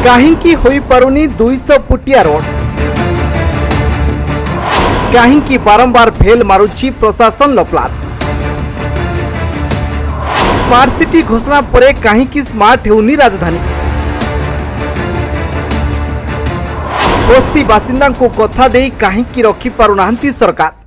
काहिंकी होई पारुनी 200 फुटिया रोड, काहिंकी बारंबार फेल मारुची प्रशासन लप्लात। स्मार्ट सिटी घोषणा परे काहिंकी स्मार्ट हेउनी राजधानी। बस्ती बासिंदा को कथा देई काहिंकी रखी पारुनाहांती सरकार।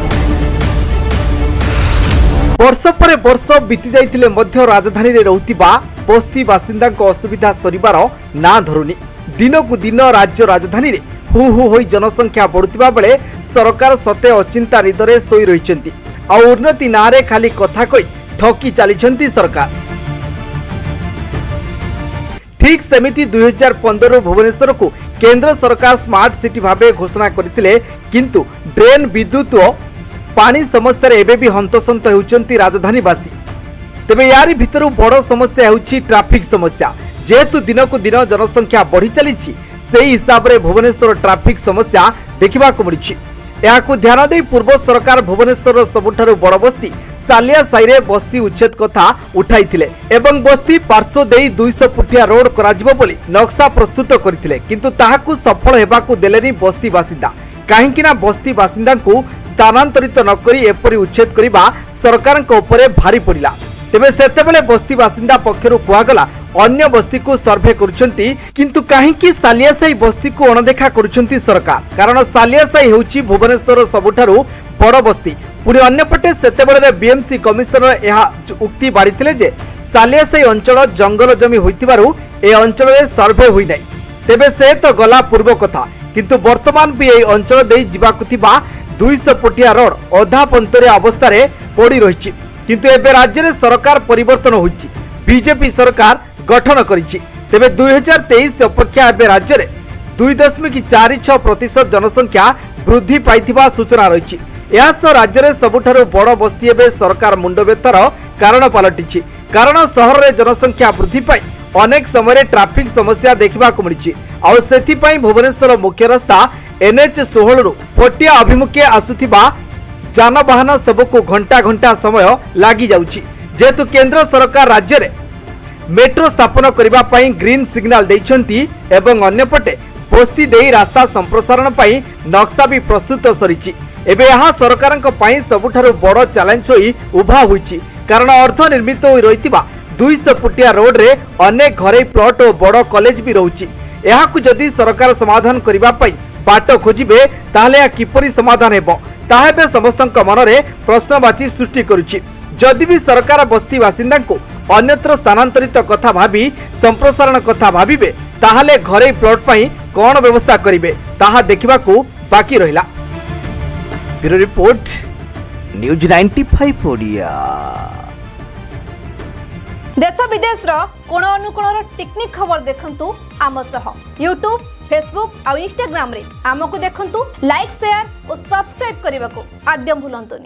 वर्ष पर वर्ष बीती जाइतिले मध्य राजधानी रे रहुतिबा बस्ती बासिंदा को असुविधा सरिबार ना धरुनी। दिनकु दिन राज्य राजधानी रे हु हु होई जनसंख्या बढ़ुतिबा बेले सरकार सते अचिंता निदरे सोई रहिचंती आ उन्नति नारे खाली कथा कई ठकी चलीछंती सरकार। ठीक सेमिति 2015 भुवनेश्वर को केंद्र सरकार स्मार्ट सिटी भाबे घोषणा करथिले, किंतु ड्रेन विद्युत और पानी समस्या एबे भी हंतसंत होउचंती राजधानीवासी। तेबे यारी भितरु बड़ समस्या होउची ट्रैफिक समस्या। जेहेतु दिनकु दिन जनसंख्या बढ़ी चलीछि, सेही हिसाब रे भुवनेश्वर ट्रैफिक समस्या देखिबा को मिलिछि। याकु ध्यान दे पूर्व सरकार भुवनेश्वर सबुठारु बड़ बस्ती सालिया साई रे बस्ती उच्छेद कथा उठाइथिले एवं बस्ती पार्श्व देई 200 फुटिया रोड कराजिबो बोली नक्शा प्रस्तुत करथिले, किंतु ताहाकु सफल हेबाकु देलेनी बस्ती बासिंदा। काहेकिना बस्ती बासिंदा को स्थानांतरित नकरी एपरी उच्छेद करिबा सरकार उपरे भारी पड़िला। तेबे सेतेबेले बस्ती बासिंदा पक्षरु कुआगला अन्य बस्ती को सर्वे करुछंती, किंतु काहेकि सालियासाई बस्ती को अणदेखा करुछंती सरकार। कारण सालियासाई हेउची भुवनेश्वर सबुठारु बड़ बस्ती। पुणी अन्यपटे सेतेबेले बीएमसी कमिशनर यह उक्ति बाड़ीथिले जे सालियासाई अंचल जंगल जमी होइतिबारु ए अंचल रे सर्वे होई नै। तेबे से तो गला पूर्व कथा, किंतु वर्तमान भी ए अंचल देई जिबाकु थिबा 200 फुटिया रोड अधा पंतरे अवस्था रे पड़ी रहिछि। किंतु एबे राज्य रे सरकार परिवर्तन होइछि, बीजेपी सरकार गठन करिछि। तेबे 2023 अपेक्षा एबे राज्य रे 2.46% जनसंख्या वृद्धि पाइथिबा सूचना रहिछि। यासह राज्य रे सबुठारु बड़ बस्ती एबे सरकार मुंडबेतार कारण पलटिछि। कारण शहर रे जनसंख्या वृद्धि पाई अनेक समय ट्रैफिक समस्या देखा मिली। आउ से भुवनेश्वर मुख्य रास्ता NH16 रु पटिया अभिमुखे आसुथिबा जानवाहन सबको घंटा घंटा समय लगी जाउछि। जेहेतु केंद्र सरकार राज्य रे मेट्रो स्थापन करिबा पई ग्रीन सिग्नल दैछंती एवं अन्यपटे बस्ती देई रास्ता संप्रसारण पई नक्शा भी प्रस्तुत सरिछि। एबे यहाँ सरकार सबुठारु बड़ चैलेंज होई उभा होइछि। कारण अर्ध निर्मित होई रहितिबा 200 फुटिया रोड रे अनेक घरे प्लॉट और बड़ कॉलेज भी रहुछि। एहाकु जदि सरकार समाधान करिबा पई बाट खोजिबे ताहले या किपरि समाधान हेबो ताहा बे समस्तक मनरे प्रश्नवाची सृष्टि करुछि। जदि भी सरकार बस्ती बासिंदा को अन्यत्र स्थानांतरित कथा भाबी संप्रसारण कथा भाबिबे ताहले घरे प्लॉट पई कोन व्यवस्था करिवे ताहा देखिबाकू बाकी रहिला। Bureau report news 95 Odia. देश विदेश कोण अनुकोण टेक्निक खबर देखंतु आम सह यूट्यूब, फेसबुक और इंस्टाग्राम रे आमको देखंतु। लाइक, शेयर और सब्सक्राइब करने को आद्यम भूलंतुनी।